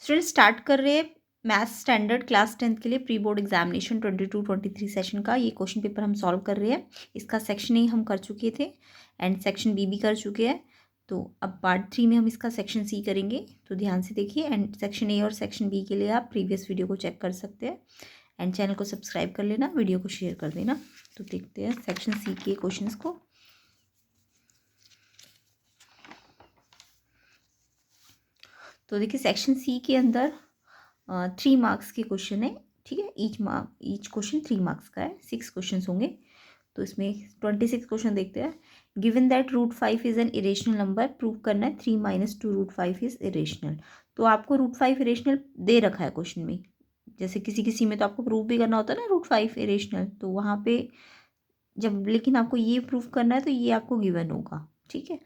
Student start कर रहे हैं मैथ्स स्टैंडर्ड क्लास 10th के लिए प्री बोर्ड एग्जामिनेशन 22-23 सेशन का ये क्वेश्चन पेपर हम सॉल्व कर रहे हैं। इसका सेक्शन ए हम कर चुके थे एंड सेक्शन बी भी कर चुके हैं। तो अब पार्ट 3 में हम इसका सेक्शन सी करेंगे, तो ध्यान से देखिए। एंड सेक्शन ए और सेक्शन बी के लिए आप प्रीवियस वीडियो को चेक कर सकते हैं एंड चैनल को सब्सक्राइब कर लेना, वीडियो को शेयर कर देना। तो देखते हैं सेक्शन सी के क्वेश्चंस को। तो देखिए सेक्शन सी के अंदर 3 मार्क्स के क्वेश्चन है, ठीक है। ईच क्वेश्चन 3 मार्क्स का है, 6 क्वेश्चन होंगे। तो इसमें 26 क्वेश्चन देखते हैं। Given that √5 is an irrational number, prove करना है 3 - 2 √5 इज इरेशनल। तो आपको √5 इरेशनल दे रखा है क्वेश्चन में। जैसे किसी किसी में तो आपको प्रूव भी करना होता है ना √5 इरेशनल, तो वहाँ पे जब लेकिन आपको ये प्रूव करना है तो ये आपको गिवन होगा, ठीक है।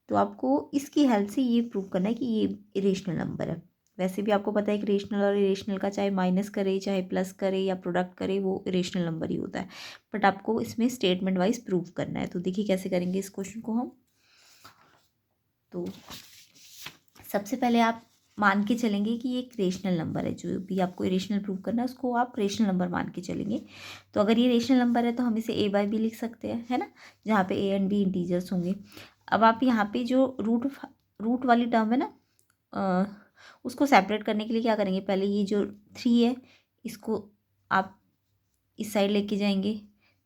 तो आपको इसकी हेल्प से ये प्रूव करना है कि ये इरेशनल नंबर है। वैसे भी आपको पता है कि रेशनल और इरेशनल का चाहे माइनस करे चाहे प्लस करे या प्रोडक्ट करे वो इरेशनल नंबर ही होता है, बट आपको इसमें स्टेटमेंट वाइज प्रूव करना है। तो देखिए कैसे करेंगे इस क्वेश्चन को हम। तो सबसे पहले आप मान के चलेंगे कि ये एक रेशनल नंबर है, जो भी आपको रेशनल प्रूव करना है उसको आप रेशनल नंबर मान के चलेंगे। तो अगर ये रेशनल नंबर है तो हम इसे a/b लिख सकते हैं, है ना, जहाँ पे a एंड b इंटीजर्स होंगे। अब आप यहाँ पे जो रूट वाली टर्म है ना, उसको सेपरेट करने के लिए क्या करेंगे, पहले ये जो 3 है इसको आप इस साइड लेके जाएंगे,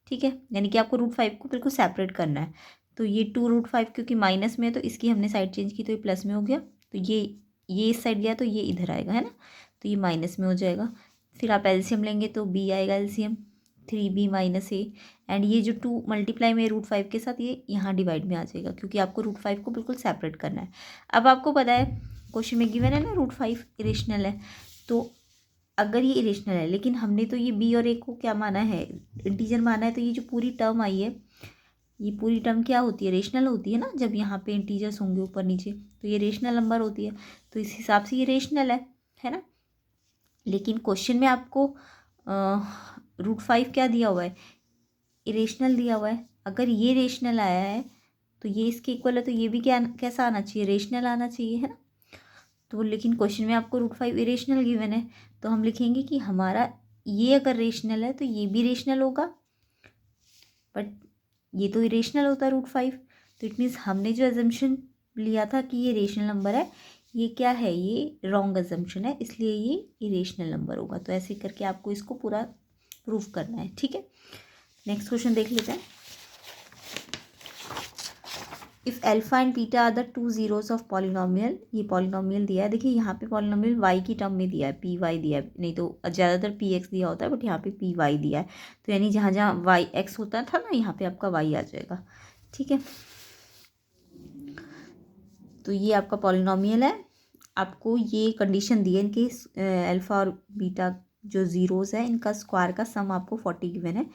ठीक है। यानी कि आपको √5 को बिल्कुल सेपरेट करना है। तो ये 2 √5 क्योंकि माइनस में है तो इसकी हमने साइड चेंज की तो ये प्लस में हो गया। तो ये इस साइड गया तो ये इधर आएगा, है ना, तो ये माइनस में हो जाएगा। फिर आप एलसीएम लेंगे तो b आएगा एलसीएम 3b - a एंड ये जो 2 मल्टीप्लाई में √5 के साथ ये यहाँ डिवाइड में आ जाएगा, क्योंकि आपको √5 को बिल्कुल सेपरेट करना है। अब आपको पता है क्वेश्चन में गिवन है ना √5 इरेशनल है, तो अगर ये इरेशनल है लेकिन हमने तो ये b और a को क्या माना है, इंटीजर माना है, तो ये जो पूरी टर्म आई है ये पूरी टर्म क्या होती है, रेशनल होती है ना। जब यहाँ पे इंटीजर्स होंगे ऊपर नीचे तो ये रेशनल नंबर होती है, तो इस हिसाब से ये रेशनल है ना। लेकिन क्वेश्चन में आपको √5 क्या दिया हुआ है, इरेशनल दिया हुआ है। अगर ये रेशनल आया है तो ये इसके इक्वल है, तो ये भी क्या कैसा आना चाहिए, रेशनल आना चाहिए, है ना। तो लेकिन क्वेश्चन में आपको √5 इरेशनल गिवन है, तो हम लिखेंगे कि हमारा ये अगर रेशनल है तो ये भी रेशनल होगा, बट ये तो इरेशनल होता है √5। तो इट मीन्स हमने जो एजम्पशन लिया था कि ये रेशनल नंबर है, ये क्या है, ये रॉन्ग एजम्पशन है, इसलिए ये इरेशनल नंबर होगा। तो ऐसे करके आपको इसको पूरा प्रूव करना है, ठीक है। नेक्स्ट क्वेश्चन देख लेते हैं। If alpha and beta are the 2 zeros of polynomial, ये पॉलिनोमियल दिया है। देखिए यहाँ पे पॉलिनोमियल y की टर्म में दिया है, पी वाई दिया है, नहीं तो ज़्यादातर पी एक्स दिया होता है, बट यहाँ पे पी वाई दिया है। तो यानी जहाँ जहाँ वाई एक्स होता था ना, यहाँ पे आपका y आ जाएगा, ठीक है। तो ये आपका पॉलिनोमियल है। आपको ये कंडीशन दी है इनके अल्फ़ा और बीटा जो ज़ीरोज़ है इनका स्क्वायर का सम आपको 40 गिवन है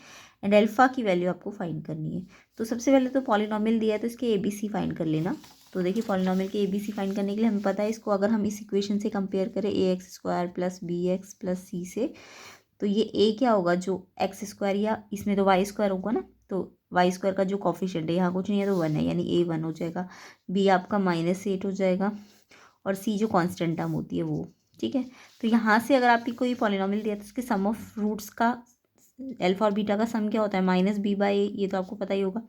एंड अल्फ़ा की वैल्यू आपको फाइंड करनी है। तो सबसे पहले तो पॉलिनोमियल दिया है तो इसके ABC फाइंड कर लेना। तो देखिए पॉलिनोमियल के ABC फाइंड करने के लिए हमें पता है इसको अगर हम इस इक्वेशन से कंपेयर करें ax² + bx + c से, तो ये a क्या होगा, जो x² या इसमें तो y² होगा ना, तो y² का जो कॉफिशिएंट है यहाँ कुछ नहीं है तो 1 है, यानी a 1 हो जाएगा, b आपका -8 हो जाएगा और c जो कांस्टेंट टर्म होती है वो, ठीक है। तो यहाँ से अगर आपकी कोई पॉलिनोमियल दिया तो इसके सम ऑफ रूट्स का अल्फा और बीटा का सम क्या होता है, -b/a, ये तो आपको पता ही होगा।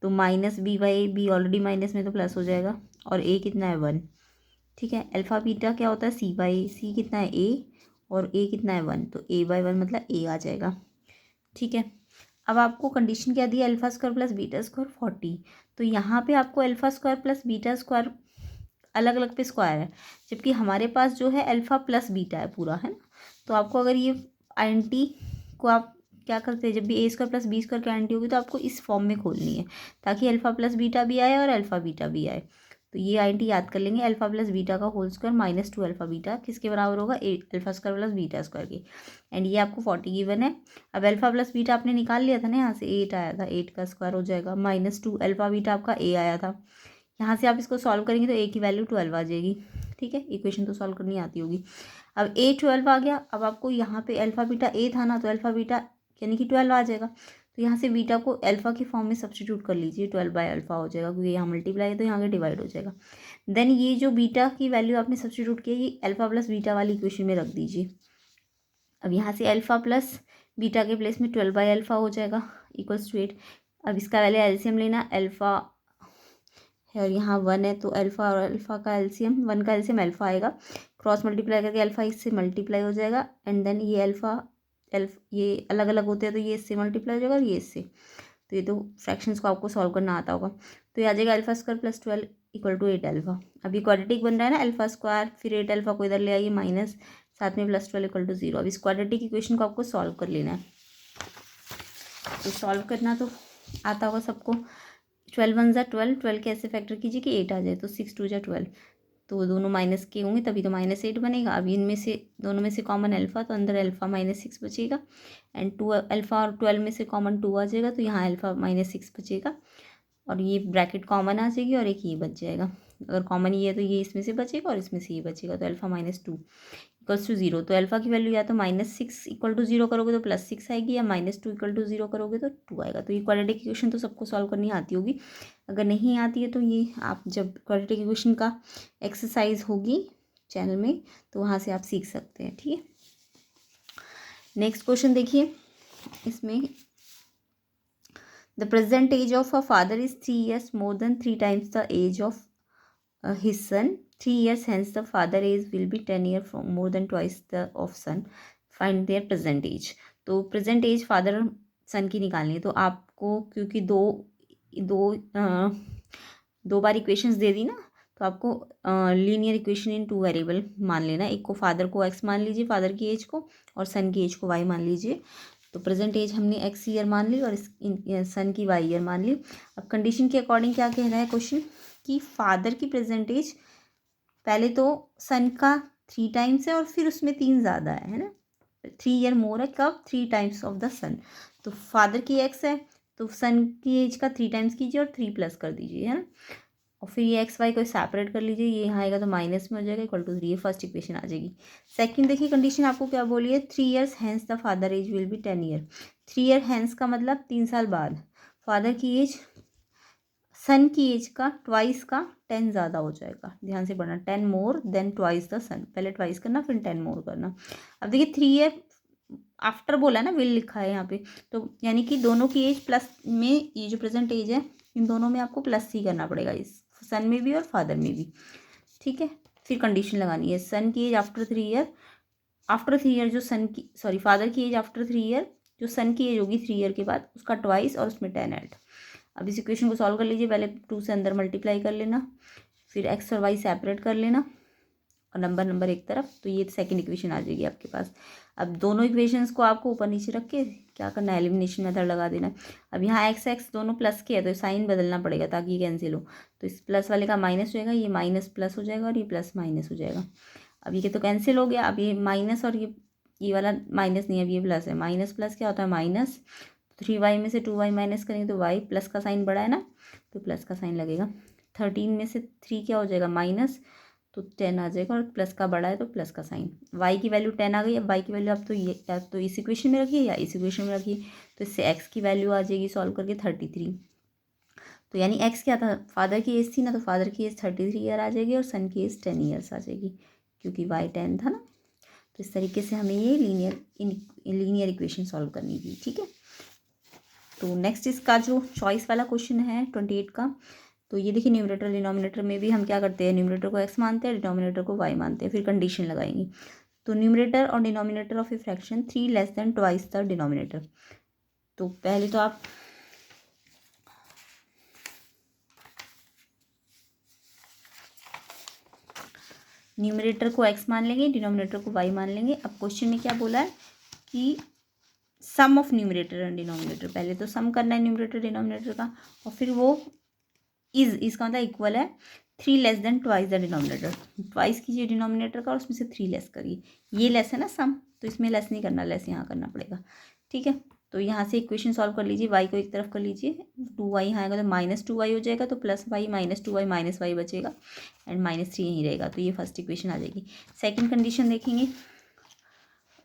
तो -b/a, b ऑलरेडी माइनस में तो प्लस हो जाएगा और a कितना है 1, ठीक है। अल्फा बीटा क्या होता है c/a, c कितना है a और a कितना है 1, तो a/1 मतलब a आ जाएगा, ठीक है। अब आपको कंडीशन क्या दी है, α² + β² 40। तो यहाँ पे आपको α² + β² अलग अलग पे स्क्वायर है, जबकि हमारे पास जो है अल्फ़ा प्लस बीटा है पूरा, है ना। तो आपको अगर ये आइडेंटिटी को आप क्या करते हैं, जब भी a² + b² की आइडेंटिटी होगी तो आपको इस फॉर्म में खोलनी है ताकि अल्फ़ा प्लस बीटा भी आए और अल्फ़ा बीटा भी आए। तो ये आइडेंटिटी याद कर लेंगे, अल्फ़ा प्लस बीटा का होल स्क्वायर -2 अल्फ़ा बीटा किसके बराबर होगा, α² + β² के। एंड ये आपको 40 गिवन है। अब अल्फ़ा प्लस बीटा आपने निकाल लिया था ना, यहाँ से 8 आया था, 8 का स्क्वायर हो जाएगा, -2 अल्फ़ा बीटा आपका a आया था। यहाँ से आप इसको सॉल्व करेंगे तो a की वैल्यू 12 आ जाएगी, ठीक है। इक्वेशन तो सॉल्व करनी आती होगी। अब a 12 आ गया। अब आपको यहाँ पे अल्फ़ा बीटा a था ना, तो अल्फ़ा बीटा यानी कि 12 आ जाएगा। तो यहाँ से बीटा को अल्फ़ा के फॉर्म में सब्स्टिट्यूट कर लीजिए, 12/α हो जाएगा, क्योंकि यहाँ मल्टीप्लाई है तो यहाँ के डिवाइड हो जाएगा। देन ये जो बीटा की वैल्यू आपने सब्स्टिट्यूट की है ये अल्फ़ा प्लस बीटा वाली इक्वेशन में रख दीजिए। अब यहाँ से अल्फ़ा प्लस बीटा के प्लेस में 12/α हो जाएगा इक्वल्स टू 8। अब इसका पहले एलसीएम लेना, अल्फ़ा है और यहाँ 1 है तो अल्फ़ा और अल्फ़ा का एलसीएम, 1 का एलसीएम अल्फ़ा आएगा, क्रॉस मल्टीप्लाई करके अल्फ़ा इससे मल्टीप्लाई हो जाएगा एंड देन ये ये अलग अलग होते हैं तो ये इससे मल्टीप्लाई हो जाएगा और ये इससे। तो ये तो फ्रैक्शंस को आपको सॉल्व करना आता होगा। तो ये आ जाएगा alpha square plus 12 equal to 8α। अब ये क्वाड्रेटिक बन रहा है ना, अल्फ़ा स्क्वायर फिर 8α को इधर ले आइए माइनस, साथ में प्लस 12 इक्वल टू 0। अब इस क्वाड्रेटिक इक्वेशन को आपको सॉल्व कर लेना है। तो सॉल्व करना तो आता होगा सबको। 12 1 ज़ा 12, 12 कैसे फैक्टर कीजिए कि 8 आ जाए, तो 6 2 ज़ा 12, तो दोनों माइनस के होंगे तभी तो -8 बनेगा। अब इनमें से दोनों में से कॉमन अल्फ़ा, तो अंदर अल्फ़ा -6 बचेगा एंड 2 अल्फ़ा और 12 में से कॉमन 2 आ जाएगा, तो यहाँ अल्फ़ा -6 बचेगा और ये ब्रैकेट कॉमन आ जाएगी और एक ये बच जाएगा। अगर कॉमन ये है तो ये इसमें से बचेगा और इसमें से ये बचेगा, तो अल्फ़ा -2 इक्वल्स टू 0। तो अल्फ़ा की वैल्यू या तो -6 इक्वल टू 0 करोगे तो +6 आएगी, या -2 इक्वल टू 0 करोगे तो 2 आएगा। तो ये क्वाड्रेटिक इक्वेशन तो सबको सॉल्व करनी आती होगी। अगर नहीं आती है तो ये आप जब क्वाड्रेटिक इक्वेशन का एक्सरसाइज होगी चैनल में तो वहाँ से आप सीख सकते हैं, ठीक है। नेक्स्ट क्वेश्चन देखिए, इसमें the present age of a father is 3 years more than 3 times the age of his son 3 years, hence the father age will be 10 year from more than twice the of son. Find their present age. तो present as father और सन की निकालनी है, तो आपको क्योंकि दो बार equations दे दी ना, तो आपको लीनियर इक्वेशन इन 2 वेरिएबल मान लेना। एक को फादर को x मान लीजिए, फादर की एज को, और सन की एज को y मान लीजिए। तो प्रेजेंट एज हमने x ईयर मान ली और सन की y ईयर मान ली। अब कंडीशन के अकॉर्डिंग क्या कह रहा है क्वेश्चन कि फादर की प्रेजेंट एज पहले तो सन का 3 times है और फिर उसमें 3 ज़्यादा है ना, 3 year मोर है, कब 3 times ऑफ द सन। तो फादर की x है तो सन की एज का 3 times कीजिए और 3 प्लस कर दीजिए, है ना, और फिर ये एक्स वाई को सेपरेट कर लीजिए, ये यहाँ आएगा तो माइनस में हो जाएगा इक्वल टू 3। ये फर्स्ट इक्वेशन आ जाएगी। सेकंड देखिए कंडीशन आपको क्या बोली है, 3 years hence the father age will be 10 year। 3 year hence का मतलब 3 साल बाद फादर की एज सन की एज का ट्वाइस का 10 ज़्यादा हो जाएगा। ध्यान से पढ़ना, 10 मोर देन ट्वाइस द सन, पहले ट्वाइस करना फिर 10 मोर करना। अब देखिए 3 year आफ्टर बोला है ना, विल लिखा है यहाँ पे, तो यानी कि दोनों की एज प्लस में, ये जो प्रेजेंट एज है इन दोनों में आपको प्लस ही करना पड़ेगा, इस सन में भी और फादर में भी, ठीक है। फिर कंडीशन लगानी है, सन की age after 3 year, after 3 year जो फादर की एज आफ्टर 3 year जो सन की एज होगी 3 year के बाद उसका ट्वाइस और उसमें 10 ऐड। अब इस इक्वेशन को सॉल्व कर लीजिए, पहले 2 से अंदर मल्टीप्लाई कर लेना, फिर एक्स और वाई सेपरेट कर लेना और नंबर एक तरफ, तो ये सेकंड इक्वेशन आ जाएगी आपके पास। अब दोनों इक्वेशंस को आपको ऊपर नीचे रख के क्या करना है, एलिमिनेशन मेथड लगा देना। अब यहाँ एक्स दोनों प्लस के है तो साइन बदलना पड़ेगा ताकि ये कैंसिल हो, तो इस प्लस वाले का माइनस हो जाएगा, ये माइनस प्लस हो जाएगा और ये प्लस माइनस हो जाएगा। अब ये तो कैंसिल हो गया, अब ये माइनस और ये वाला माइनस नहीं है, अब ये प्लस है, माइनस प्लस क्या होता है माइनस, 3y में से 2y माइनस करेंगे तो y, प्लस का साइन बड़ा है ना तो प्लस का साइन लगेगा। 13 में से 3 क्या हो जाएगा माइनस, तो 10 आ जाएगा और प्लस का बड़ा है तो प्लस का साइन। y की वैल्यू 10 आ गई। अब y की वैल्यू आप तो ये या तो इस इक्वेशन में रखिए या इस इक्वेशन में रखिए, तो इससे x की वैल्यू आ जाएगी सॉल्व करके 33। तो यानी x क्या था, फादर की एज थी ना, तो फादर की एज 33 ईयर आ जाएगी और सन की एज 10 ईयर्स आ जाएगी क्योंकि y 10 था ना। तो इस तरीके से हमें ये लीनियर इक्वेशन सॉल्व करनी थी, ठीक है। तो नेक्स्ट इसका जो चॉइस वाला क्वेश्चन है 28 का, तो ये देखिए न्यूमरेटर डिनोमिनेटर में भी हम क्या करते हैं, न्यूमरेटर को x मानते हैं, डिनोमिनेटर को y मानते हैं, फिर कंडीशन लगाएंगे। तो न्यूमरेटर और denominator of a fraction 3 less than twice the denominator. तो पहले तो आप न्यूमरेटर को x मान लेंगे, डिनोमिनेटर को y मान लेंगे। अब क्वेश्चन में क्या बोला है कि सम ऑफ न्यूमरेटर एंड डिनोमिनेटर, पहले तो सम करना है न्यूमरेटर डिनोमिनेटर का, और फिर वो इसका मतलब इक्वल है 3 less than twice the denominator. Twice कीजिए डिनोमिनेटर का और उसमें से 3 लेस करिए, ये लेस है ना सम, तो इसमें लेस नहीं करना, लेस यहाँ करना पड़ेगा, ठीक है। तो यहाँ से इक्वेशन सॉल्व कर लीजिए, y को एक तरफ कर लीजिए, 2y यहाँ आएगा तो -2y हो जाएगा, तो plus y -2y minus y बचेगा एंड -3 यहीं रहेगा, तो ये फर्स्ट इक्वेशन आ जाएगी। सेकेंड कंडीशन देखेंगे,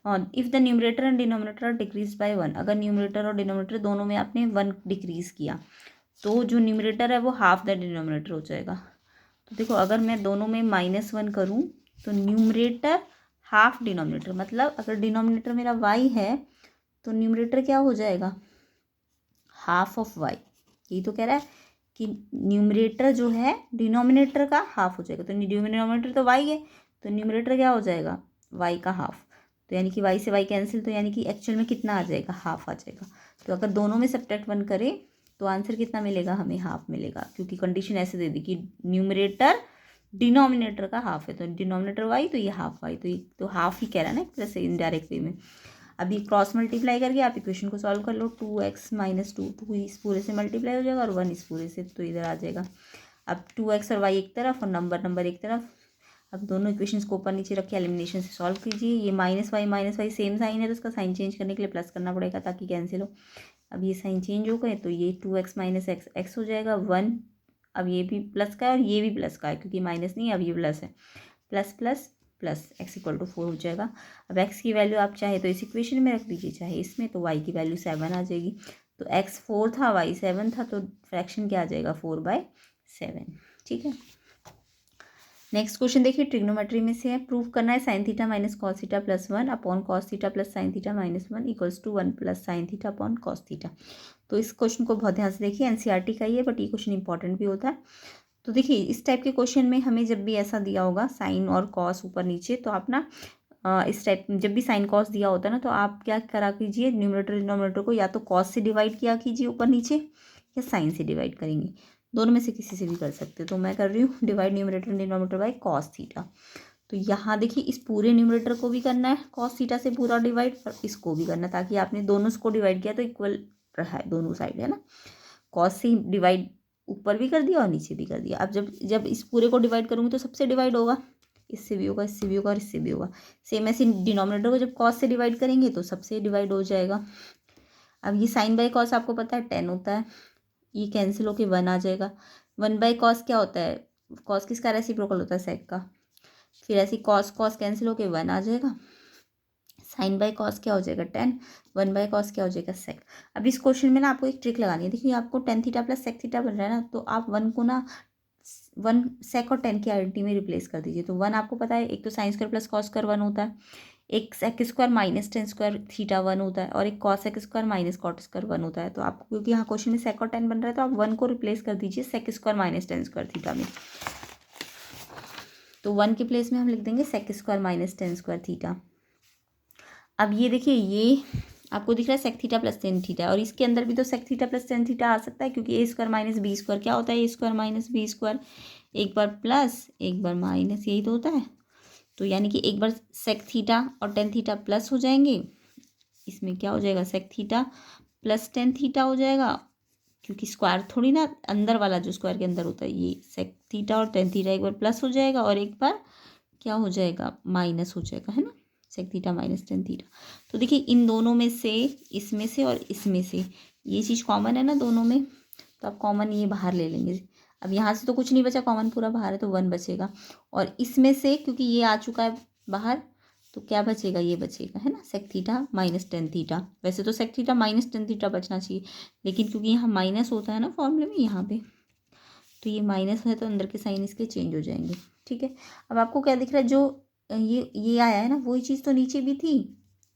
if the numerator and denominator decrease by 1, अगर न्यूमरेटर और डिनोमिनेटर दोनों में आपने 1 डिक्रीज किया तो जो न्यूमरेटर है वो हाफ द डिनोमिनेटर हो जाएगा। तो देखो अगर मैं दोनों में -1 करूँ तो न्यूमरेटर हाफ डिनोमिनेटर, मतलब अगर डिनोमिनेटर मेरा y है तो न्यूमरेटर क्या हो जाएगा, हाफ ऑफ y। यही तो कह रहा है कि न्यूमरेटर जो है डिनोमिनेटर का हाफ हो जाएगा। तो डिनोमिनेटर तो y है तो न्यूमरेटर क्या हो जाएगा, y का हाफ। तो यानी कि y से y कैंसिल, तो यानी कि एक्चुअल में कितना आ जाएगा, हाफ आ जाएगा। तो अगर दोनों में सब्ट्रैक्ट 1 करें तो आंसर कितना मिलेगा, हमें हाफ मिलेगा, क्योंकि कंडीशन ऐसे दे दी कि न्यूमरेटर डिनोमिनेटर का हाफ है। तो डिनोमिनेटर y तो ये हाफ y, तो ये तो हाफ ही कह रहा है ना एक तरह से इनडायरेक्ट वे में। अभी क्रॉस मल्टीप्लाई करके आप इक्वेशन को सॉल्व कर लो। 2x - 2, 2 इस पूरे से मल्टीप्लाई हो जाएगा और 1 इस पूरे से, तो इधर आ जाएगा। अब 2x और y एक तरफ और नंबर एक तरफ। अब दोनों इक्वेशंस को ऊपर नीचे रख के एलिमिनेशन से सॉल्व कीजिए। ये -y सेम साइन है तो उसका साइन चेंज करने के लिए प्लस करना पड़ेगा ताकि कैंसिल हो। अब ये साइन चेंज हो गए तो ये 2x - x x हो जाएगा 1। अब ये भी प्लस का है और ये भी प्लस का है, क्योंकि माइनस नहीं अब ये प्लस है। प्लस प्लस प्लस x = 4 हो जाएगा। अब x की वैल्यू आप चाहे तो इस इक्वेशन में रख दीजिए, चाहे इसमें, तो y की वैल्यू 7 आ जाएगी। तो x 4 था, y 7 था, तो फ्रैक्शन क्या आ जाएगा, 4/7। ठीक है। नेक्स्ट क्वेश्चन देखिए, ट्रिग्नोमेट्री में से है, प्रूव करना है sin theta - cos theta + 1 upon cos theta + sin theta - 1 = 1 + sin theta upon cos theta. तो इस क्वेश्चन को बहुत ध्यान से देखिए, एनसीईआरटी का ही है बट ये क्वेश्चन इंपॉर्टेंट भी होता है। तो देखिए इस टाइप के क्वेश्चन में हमें जब भी ऐसा दिया होगा साइन और कॉस ऊपर नीचे, तो आप ना इस टाइप जब भी साइन कॉस दिया होता है ना, तो आप क्या करा कीजिए, न्यूमरेटर डिनोमिनेटर को या तो कॉस से डिवाइड किया कीजिए ऊपर नीचे, या साइन से डिवाइड करेंगे, दोनों में से किसी से भी कर सकते हो। तो मैं कर रही हूँ divide numerator denominator by cos theta. तो यहाँ देखिए इस पूरे न्यूमरेटर को भी करना है कॉस थीटा से पूरा डिवाइड, और इसको भी करना है, ताकि आपने दोनों को डिवाइड किया तो इक्वल रहा है दोनों साइड, है ना। कॉस से डिवाइड ऊपर भी कर दिया और नीचे भी कर दिया। अब जब जब इस पूरे को डिवाइड करूँगी तो सबसे डिवाइड होगा, इससे भी होगा, इससे भी होगा और इससे भी होगा। सेम ऐसे डिनोमिनेटर को जब कॉस से डिवाइड करेंगे तो सबसे डिवाइड हो जाएगा। अब ये साइन बाय कॉस आपको पता है 10 होता है, ये कैंसिल होके 1 आ जाएगा। 1/cos क्या होता है, कॉस किसका रेसिप्रोकल होता है, सेक का। फिर ऐसे कॉस कॉस कैंसिल होके 1 आ जाएगा। साइन बाय कॉस क्या हो जाएगा 10, 1/cos क्या हो जाएगा सेक। अब इस क्वेश्चन में ना आपको एक ट्रिक लगानी है। देखिए आपको tan थीटा + sec थीटा बन रहा है ना, तो आप 1 को ना 1 sec और tan की आइडेंटिटी में रिप्लेस कर दीजिए। तो 1 आपको पता है, एक तो sin स्क्वायर + cos स्क्वायर 1 होता है, एक sec square - tan square theta 1 होता है, और एक cos स्क्वायर - cot स्क्वायर 1 होता है। तो आपको क्योंकि यहाँ क्वेश्चन में sec और tan बन रहा है तो आप 1 को रिप्लेस कर दीजिए sec square - tan square theta में। तो 1 के प्लेस में हम लिख देंगे sec square - tan square theta. अब ये देखिए, ये आपको दिख रहा है sec थीटा + tan थीटा, और इसके अंदर भी तो sec थीटा + tan थीटा आ सकता है, क्योंकि a² - b² क्या होता है, a² - b², एक बार प्लस एक बार माइनस, यही तो होता है। तो यानी कि एक बार sec थीटा और tan थीटा प्लस हो जाएंगे, इसमें क्या हो जाएगा sec थीटा + tan थीटा हो जाएगा, क्योंकि स्क्वायर थोड़ी ना, अंदर वाला जो स्क्वायर के अंदर होता है, ये sec थीटा और tan थीटा एक बार प्लस हो जाएगा और एक बार क्या हो जाएगा, माइनस हो जाएगा, है ना, sec थीटा - tan थीटा। तो देखिए इन दोनों में से, इसमें से और इसमें से, ये चीज़ कॉमन है ना दोनों में, तो आप कॉमन ये बाहर ले लेंगे। अब यहाँ से तो कुछ नहीं बचा, कॉमन पूरा बाहर है तो 1 बचेगा, और इसमें से क्योंकि ये आ चुका है बाहर, तो क्या बचेगा, ये बचेगा, है ना, sec थीटा - tan थीटा। वैसे तो sec थीटा - tan थीटा बचना चाहिए, लेकिन क्योंकि यहाँ माइनस होता है ना फॉर्मूले में यहाँ पे, तो ये माइनस है तो अंदर के साइन इसके चेंज हो जाएंगे। ठीक है। अब आपको क्या दिख रहा है, जो ये आया है ना, वही चीज़ तो नीचे भी थी।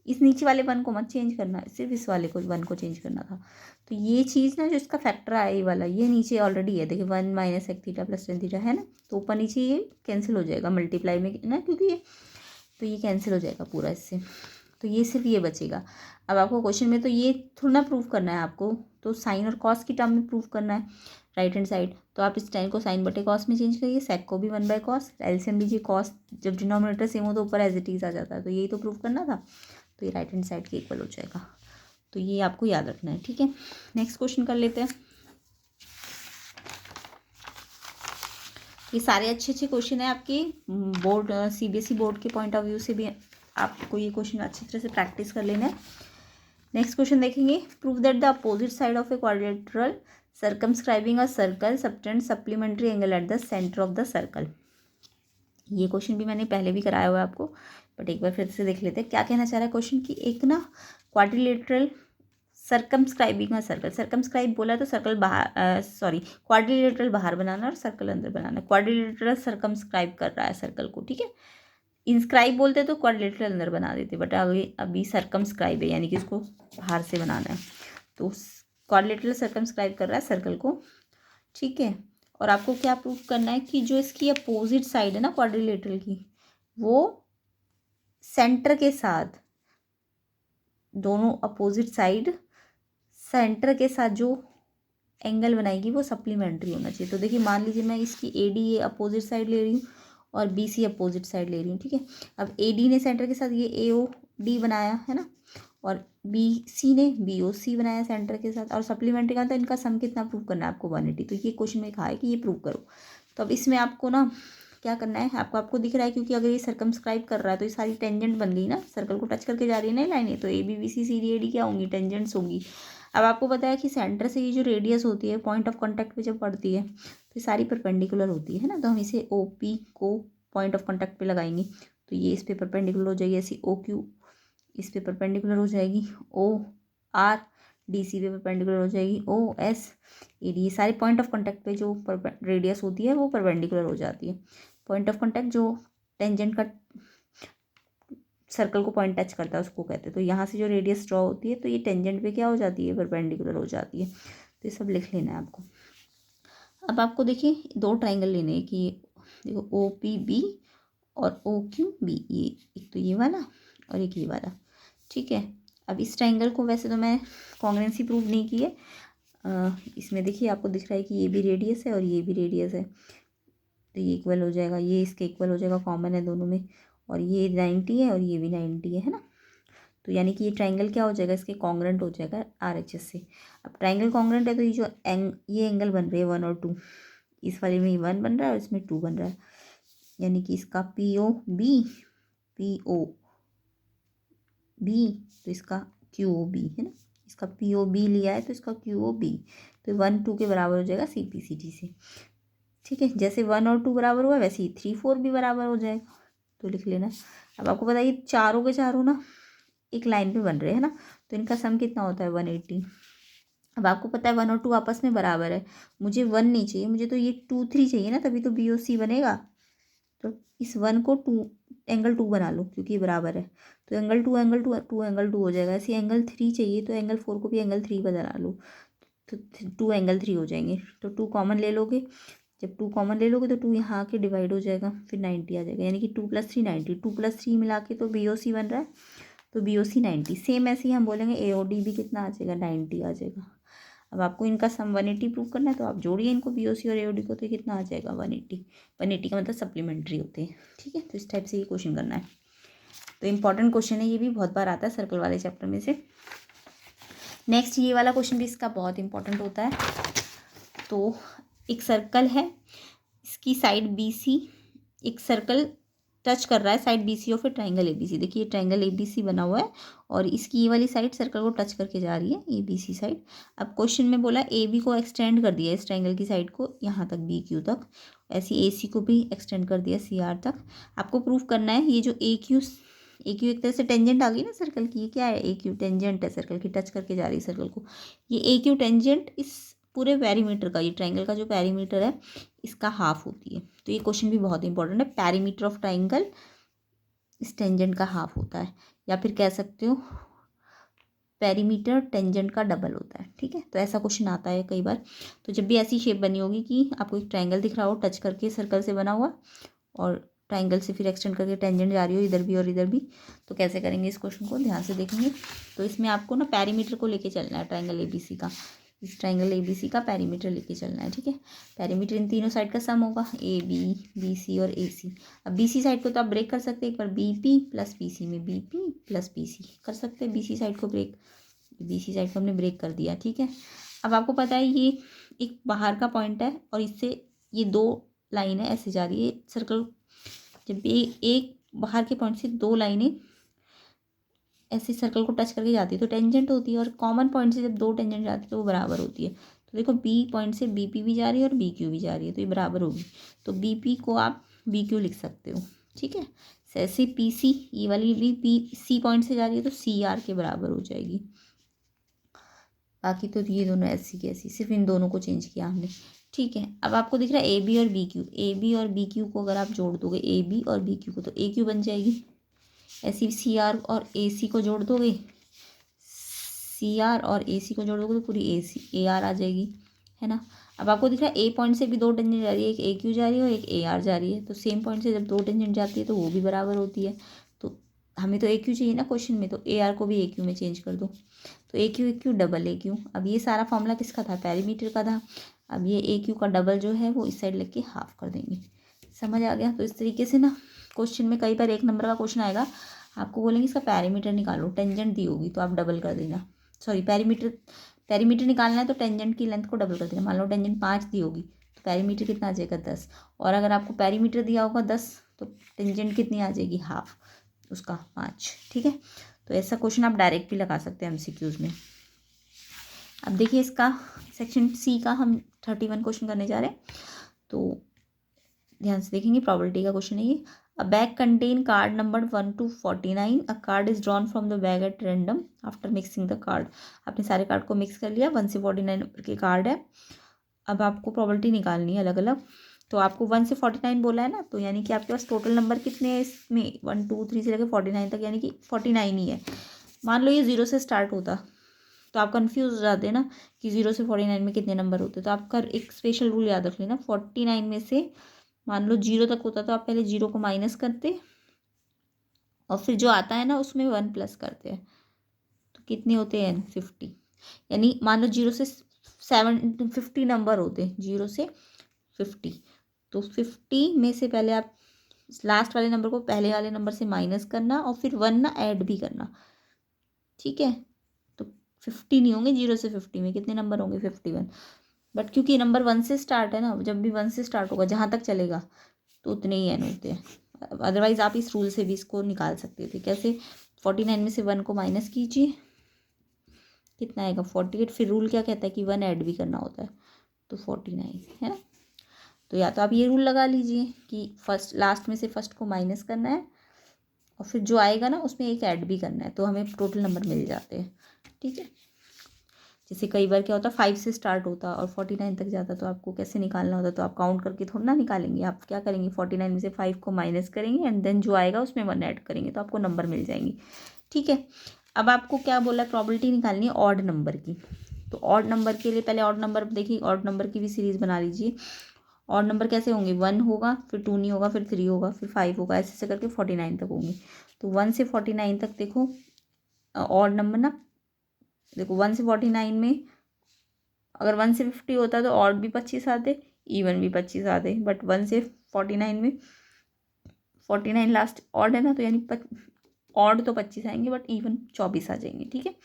इस नीचे वाले 1 को मत चेंज करना, सिर्फ इस वाले को 1 को चेंज करना था। तो ये चीज़ ना, जो इसका फैक्टर आया ये वाला, ये नीचे ऑलरेडी है, देखिए 1 - sec थीटा + tan थीटा है ना, तो ऊपर नीचे ये कैंसिल हो जाएगा मल्टीप्लाई में ना, क्योंकि ये, तो ये कैंसिल हो जाएगा पूरा इससे, तो ये सिर्फ ये बचेगा। अब आपको क्वेश्चन में तो ये थोड़ा ना प्रूव करना है आपको, तो साइन और कॉस की टर्म में प्रूव करना है राइट हैंड साइड। तो आप इस tan को साइन बटे कॉस में चेंज करिए, sec को भी 1/cos, एलसीएम लीजिए, कॉस जब डिनोमिनेटर सेम हो तो ऊपर एज इट इज आ जाता है, तो यही तो प्रूव करना था। तो ये राइट हैंड साइड के इक्वल हो जाएगा, तो ये आपको याद रखना है। ठीक है, नेक्स्ट क्वेश्चन कर लेते हैं। ये सारे अच्छे अच्छे क्वेश्चन है आपके बोर्ड, सीबीएसई बोर्ड के पॉइंट ऑफ व्यू से भी आपको ये क्वेश्चन अच्छी तरह से प्रैक्टिस कर लेना है। नेक्स्ट क्वेश्चन देखेंगे, prove that the opposite side of a quadrilateral circumscribing a circle subtend supplementary angle at the centre of the circle. ये क्वेश्चन भी मैंने पहले भी कराया हुआ है आपको, बट एक बार फिर से देख लेते हैं क्या कहना चाह रहा है क्वेश्चन की। एक ना क्वाड्रिलेटरल सर्कमस्क्राइबिंग का सर्कल, सर्कमस्क्राइब बोला तो सर्कल बाहर, सॉरी क्वाड्रिलेटरल बाहर बनाना और सर्कल अंदर बनाना। क्वाड्रिलेटरल सर्कमस्क्राइब कर रहा है सर्कल को, ठीक है। इंस्क्राइब बोलते तो क्वाड्रिलेटरल अंदर बना देते, बट अभी सर्कमस्क्राइब है, यानी कि उसको बाहर से बनाना है। तो क्वाड्रिलेटरल सर्कमस्क्राइब कर रहा है सर्कल को, ठीक है। और आपको क्या प्रूव करना है कि जो इसकी अपोजिट साइड है ना क्वाड्रिलेटरल की, वो सेंटर के साथ, दोनों अपोजिट साइड सेंटर के साथ जो एंगल बनाएगी वो सप्लीमेंट्री होना चाहिए। तो देखिए मान लीजिए मैं इसकी ए डी ये अपोजिट साइड ले रही हूँ और बी सी अपोजिट साइड ले रही हूँ, ठीक है। अब ए डी ने सेंटर के साथ ये ए ओ डी बनाया है ना, और बी सी ने बी ओ सी बनाया सेंटर के साथ, और सप्लीमेंट्री का तो इनका सम कितना प्रूव करना है आपको 180। तो ये क्वेश्चन में कहा है कि ये प्रूव करो। तो अब इसमें आपको ना क्या करना है, आपको दिख रहा है क्योंकि अगर ये सर्कमस्क्राइब कर रहा है तो ये सारी टेंजेंट बन गई ना, सर्कल को टच करके जा रही है ना लाइनें, तो A B B C C D A D क्या होंगी, टेंजेंट्स होंगी। अब आपको पता है कि सेंटर से ये जो रेडियस होती है पॉइंट ऑफ कांटेक्ट पे जब पड़ती है तो ये सारी परपेंडिकुलर होती है ना, तो हम इसे ओ पी को पॉइंट ऑफ कांटेक्ट पे लगाएंगे तो ये इस पे परपेंडिकुलर हो जाएगी, ऐसी ओ क्यू इस पे परपेंडिकुलर हो जाएगी, ओ आर डी सी पे परपेंडिकुलर हो जाएगी, ओ एस ए डी, सारे पॉइंट ऑफ कांटेक्ट पे जो रेडियस होती है वो परपेंडिकुलर हो जाती है। पॉइंट ऑफ कांटेक्ट जो टेंजेंट का सर्कल को पॉइंट टच करता है उसको कहते हैं। तो यहाँ से जो रेडियस ड्रॉ होती है तो ये टेंजेंट पे क्या हो जाती है, परपेंडिकुलर हो जाती है। तो ये सब लिख लेना है आपको। अब आपको देखिए 2 ट्राइंगल लेने हैं कि देखो ओ पी बी और ओ क्यू बी, ये एक तो ये वाला और एक ये वाला, ठीक है। अब इस ट्राइंगल को वैसे तो मैं कॉन्ग्रुएंसी प्रूव नहीं की है, इसमें देखिए आपको दिख रहा है कि ये भी रेडियस है और ये भी रेडियस है, तो ये इक्वल हो जाएगा, ये इसके इक्वल हो जाएगा, कॉमन है दोनों में, और ये 90 है और ये भी 90 है ना। तो यानी कि ये ट्राइंगल क्या हो जाएगा, इसके कॉन्ग्रुएंट हो जाएगा RHS से। अब ट्राइंगल कॉन्ग्रुएंट है तो ये जो ये एंगल बन रहे हैं 1 और 2, इस वाले में 1 बन रहा है और इसमें 2 बन रहा है, यानी कि इसका PO B तो इसका QOB है ना, इसका POB लिया है तो इसका QOB, तो 1 2 के बराबर हो जाएगा CPCD से, ठीक है। जैसे 1 और 2 बराबर हुआ वैसे ही 3 4 भी बराबर हो जाएगा, तो लिख लेना। अब आपको पता है ये चारों के चारों ना एक लाइन पे बन रहे हैं ना, तो इनका सम कितना होता है 180। अब आपको पता है 1 और 2 आपस में बराबर है, मुझे 1 नहीं चाहिए, मुझे तो ये 2 3 चाहिए ना, तभी तो BOC बनेगा। तो इस 1 को 2 एंगल 2 बना लो क्योंकि ये बराबर है, तो एंगल 2 एंगल 2 2 एंगल 2 हो जाएगा। ऐसे एंगल 3 चाहिए तो एंगल 4 को भी एंगल 3 बना लो, तो 2 एंगल 3 हो जाएंगे। तो 2 कॉमन ले लोगे, जब 2 कॉमन ले लोगे तो 2 यहाँ आके डिवाइड हो जाएगा, फिर 90 आ जाएगा, यानी कि 2 + 3 90, 2 + 3 मिला के तो BOC बन रहा है, तो BOC 90। सेम ऐसे ही हम बोलेंगे AOD भी कितना आ जाएगा, 90 आ जाएगा। अब आपको इनका सम 180 प्रूव करना है तो आप जोड़िए इनको BOC और AOD को, तो कितना आ जाएगा 180। 180 का मतलब सप्लीमेंट्री होते हैं, ठीक है। तो इस टाइप से ये क्वेश्चन करना है। तो इंपॉर्टेंट क्वेश्चन है, ये भी बहुत बार आता है सर्कल वाले चैप्टर में से। नेक्स्ट ये वाला क्वेश्चन भी इसका बहुत इंपॉर्टेंट होता है। तो एक सर्कल है, इसकी साइड BC, एक सर्कल टच कर रहा है साइड BC और फिर ट्राइंगल ABC। देखिए ट्राइंगल ABC बना हुआ है और इसकी ये वाली साइड सर्कल को टच करके जा रही है, ABC साइड। अब क्वेश्चन में बोला AB को एक्सटेंड कर दिया इस ट्राइंगल की साइड को यहाँ तक BQ तक, ऐसे AC को भी एक्सटेंड कर दिया CR तक। आपको प्रूफ करना है ये जो AQ एक तरह से टेंजेंट आ गई ना सर्कल की, ये क्या है AQ टेंजेंट है सर्कल की, टच करके जा रही है सर्कल को। ये AQ टेंजेंट इस पूरे पेरीमीटर का, ये ट्राइंगल का जो पेरीमीटर है इसका हाफ होती है। तो ये क्वेश्चन भी बहुत इंपॉर्टेंट है, पेरीमीटर ऑफ ट्राइंगल इस टेंजेंट का हाफ होता है, या फिर कह सकते हो पेरीमीटर टेंजेंट का डबल होता है, ठीक है। तो ऐसा क्वेश्चन आता है कई बार। तो जब भी ऐसी शेप बनी होगी कि आपको एक ट्राइंगल दिख रहा हो टच करके सर्कल से बना हुआ, और ट्राइंगल से फिर एक्सटेंड करके टेंजेंट जा रही हो इधर भी और इधर भी, तो कैसे करेंगे इस क्वेश्चन को, ध्यान से देखेंगे। तो इसमें आपको ना पेरीमीटर को लेके चलना है, ट्राइंगल ABC का, इस ट्राइंगल ABC का पेरीमीटर लेके चलना है, ठीक है। पेरीमीटर इन तीनों साइड का सम होगा, AB BC और AC। अब BC साइड को तो आप ब्रेक कर सकते हैं, एक बार BP + BC में BP + BC कर सकते हैं BC साइड को ब्रेक, BC साइड को हमने ब्रेक कर दिया, ठीक है। अब आपको पता है ये एक बाहर का पॉइंट है और इससे ये 2 लाइन है ऐसे जा रही है सर्कल, जब एक बाहर के पॉइंट से 2 लाइनें ऐसे सर्कल को टच करके जाती है तो टेंजेंट होती है, और कॉमन पॉइंट से जब 2 टेंजेंट जाती है तो वो बराबर होती है। तो देखो B पॉइंट से BP भी जा रही है और BQ भी जा रही है, तो ये बराबर होगी। तो BP को आप बी क्यू लिख सकते हो, ठीक है। ऐसे पी सी, ई वाली भी पी सी पॉइंट से जा रही है तो सी आर के बराबर हो जाएगी। बाकी तो ये दोनों ऐसी की ऐसी, सिर्फ इन दोनों को चेंज किया हमने, ठीक है। अब आपको दिख रहा है ए बी और बी क्यू, ए बी और बी क्यू को अगर आप जोड़ दोगे, ए बी और बी क्यू को, तो ए क्यू बन जाएगी। ऐसी सी आर और ए सी को जोड़ दोगे, सी आर और ए सी को जोड़ दोगे तो पूरी ए सी ए आर आ जाएगी, है ना। अब आपको दिख रहा है ए पॉइंट से भी दो टेंजेंट जा रही है, एक ए क्यू जा रही है और एक ए आर जा रही है। तो सेम पॉइंट से जब दो टेंजेंट जाती है तो वो भी बराबर होती है। तो हमें तो ए क्यू चाहिए ना क्वेश्चन में, तो ए आर को भी ए क्यू में चेंज कर दो। तो ए क्यू डबल ए क्यू। अब ये सारा फॉर्मूला किसका था, पेरीमीटर का था। अब ये ए क्यू का डबल जो है वो इस साइड लेके हाफ कर देंगे। समझ आ गया। तो इस तरीके से ना क्वेश्चन में कई बार एक नंबर का क्वेश्चन आएगा, आपको बोलेंगे इसका पेरीमीटर निकालो, टेंजेंट दी होगी तो आप डबल कर देना। सॉरी, पेरीमीटर निकालना है तो टेंजेंट की लेंथ को डबल कर देना। मान लो टेंजेंट 5 दी होगी तो पेरीमीटर कितना आ जाएगा 10। और अगर आपको पेरीमीटर दिया होगा 10 तो टेंजेंट कितनी आ जाएगी, हाफ उसका 5, ठीक है। तो ऐसा क्वेश्चन आप डायरेक्ट भी लगा सकते हैं एमसीक्यूज में। अब देखिए इसका सेक्शन सी का हम 31 क्वेश्चन करने जा रहे हैं, तो ध्यान से देखेंगे। प्रॉपर्टी का क्वेश्चन है ये। अ bag contain card number 1 to 49। A card is drawn from the bag at random after mixing the card. आपने सारे कार्ड को मिक्स कर लिया, 1 से 49 नंबर के कार्ड है। अब आपको प्रॉपर्टी निकालनी है अलग अलग। तो आपको 1 से 49 बोला है ना, तो यानी कि आपके पास टोटल नंबर कितने हैं इसमें, 1 2 3 से लेकर 49 तक, यानी कि 49 ही है। मान लो ये 0 से स्टार्ट होता तो आप कंफ्यूज हो जाते ना कि 0 से 49 में कितने नंबर होते। तो आपका एक स्पेशल रूल याद रख लेना, 49 में से मान लो 0 तक होता तो आप पहले 0 को माइनस करते और फिर जो आता है ना उसमें 1 प्लस करते हैं, तो कितने होते हैं 50। यानी मान लो 0 से 50 नंबर होते हैं, 0 से 50। तो 50 में से पहले आप लास्ट वाले नंबर को पहले वाले नंबर से माइनस करना और फिर 1 ना ऐड भी करना, ठीक है। तो 50 नहीं होंगे, 0 से 50 में कितने नंबर होंगे, 51। बट क्योंकि नंबर 1 से स्टार्ट है ना, जब भी 1 से स्टार्ट होगा जहाँ तक चलेगा तो उतने ही एन होते हैं। अदरवाइज आप इस रूल से भी इसको निकाल सकते थे। कैसे, 49 में से 1 को माइनस कीजिए, कितना आएगा 48। फिर रूल क्या कहता है कि 1 ऐड भी करना होता है, तो 49 है ना। तो या तो आप ये रूल लगा लीजिए कि फर्स्ट लास्ट में से फर्स्ट को माइनस करना है और फिर जो आएगा ना उसमें एक ऐड भी करना है, तो हमें टोटल नंबर मिल जाते हैं, ठीक है। जैसे कई बार क्या होता है 5 से स्टार्ट होता और 49 तक जाता, तो आपको कैसे निकालना होता, तो आप काउंट करके थोड़ा ना निकालेंगे। आप क्या करेंगे, 49 में से 5 को माइनस करेंगे एंड देन जो आएगा उसमें 1 ऐड करेंगे, तो आपको नंबर मिल जाएंगी, ठीक है। अब आपको क्या बोला है, प्रॉबिलिटी निकालनी है ऑड नंबर की। तो ऑड नंबर के लिए पहले ऑड नंबर देखिए, ऑड नंबर की भी सीरीज़ बना लीजिए। ऑड नंबर कैसे होंगे, 1 होगा, फिर 2 नहीं होगा, फिर 3 होगा, फिर 5 होगा, ऐसे ऐसे करके 49 तक होंगे। तो 1 से 49 तक देखो ऑड नंबर ना, देखो 1 से 49 में अगर 1 से 50 होता तो ऑड भी 25 आते, इवन भी 25 आते। बट 1 से 49 में 49 लास्ट ऑड है ना, तो यानी ऑड तो 25 आएंगे बट इवन 24 आ जाएंगे, ठीक है।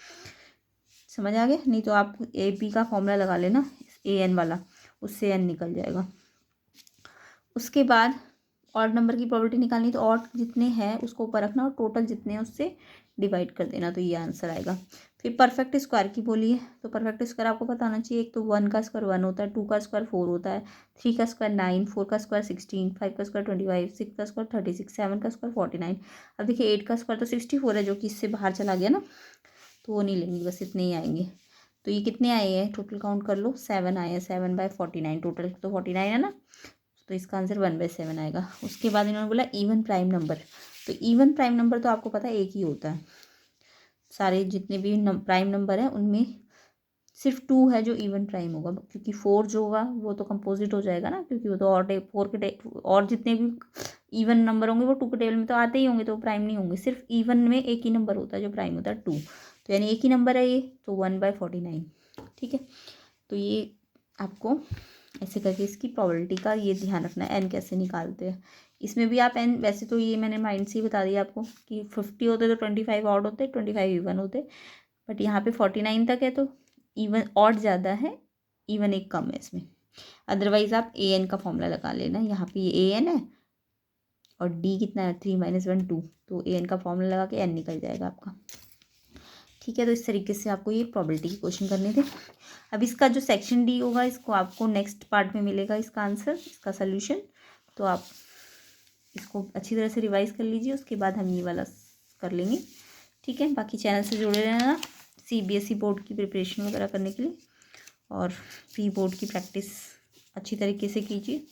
समझ आ गया। नहीं तो आप ए पी का फॉर्मूला लगा लेना, ए एन वाला, उससे एन निकल जाएगा। उसके बाद ऑड नंबर की प्रॉपर्टी निकालनी, तो ऑड जितने हैं उसको ऊपर रखना और टोटल जितने हैं उससे डिवाइड कर देना, तो ये आंसर आएगा। फिर परफेक्ट स्क्वायर की बोलिए, तो परफेक्ट स्क्वायर आपको पता होना चाहिए। एक तो 1 का स्क्वायर 1 होता है, 2 का स्क्वायर 4 होता है, 3 का स्क्वायर 9, 4 का स्क्वायर 16, 5 का स्क्वायर 25, 6 का स्क्वायर 36, 7 का स्क्वायर 49। अब देखिए 8 का स्क्वायर तो 64 है, जो कि इससे बाहर चला गया ना, तो वो नहीं लेंगे, बस इतने ही आएंगे। तो ये कितने आए हैं, टोटल काउंट कर लो, 7 आए हैं, 7/49, टोटल तो 49 है ना, तो इसका आंसर 1/7 आएगा। उसके बाद इन्होंने बोला इवन प्राइम नंबर। तो इवन प्राइम नंबर तो आपको पता है एक ही होता है, सारे जितने भी प्राइम नंबर हैं उनमें सिर्फ 2 है जो इवन प्राइम होगा, क्योंकि 4 जो होगा वो तो कंपोजिट हो जाएगा ना, क्योंकि वो तो और जितने भी इवन नंबर होंगे वो 2 के टेबल में तो आते ही होंगे, तो प्राइम नहीं होंगे। सिर्फ इवन में एक ही नंबर होता है जो प्राइम होता है, 2। तो यानी एक ही नंबर है ये, तो 1/49, ठीक है। तो ये आपको ऐसे करके इसकी प्रोबेबिलिटी का ये ध्यान रखना है, एन कैसे निकालते हैं। इसमें भी आप एन, वैसे तो ये मैंने माइंड से ही बता दिया आपको कि 50 होते तो 25 ऑड होते, 25 इवन होते। बट यहाँ पे 49 तक है तो इवन ऑड ज़्यादा है, इवन एक कम है इसमें। अदरवाइज़ आप ए एन का फॉर्मूला लगा लेना। यहाँ पे ये ए एन है और डी कितना है, 3 - 1 2, तो ए एन का फॉर्मूला लगा के एन निकल जाएगा आपका, ठीक है। तो इस तरीके से आपको ये प्रोबेबिलिटी के क्वेश्चन करने थे। अब इसका जो सेक्शन डी होगा इसको आपको नेक्स्ट पार्ट में मिलेगा, इसका आंसर, इसका सोल्यूशन। तो आप इसको अच्छी तरह से रिवाइज कर लीजिए, उसके बाद हम ये वाला कर लेंगे। ठीक है, बाकी चैनल से जुड़े रहना CBSE बोर्ड की प्रिपरेशन वगैरह करने के लिए, और प्री बोर्ड की प्रैक्टिस अच्छी तरीके से कीजिए।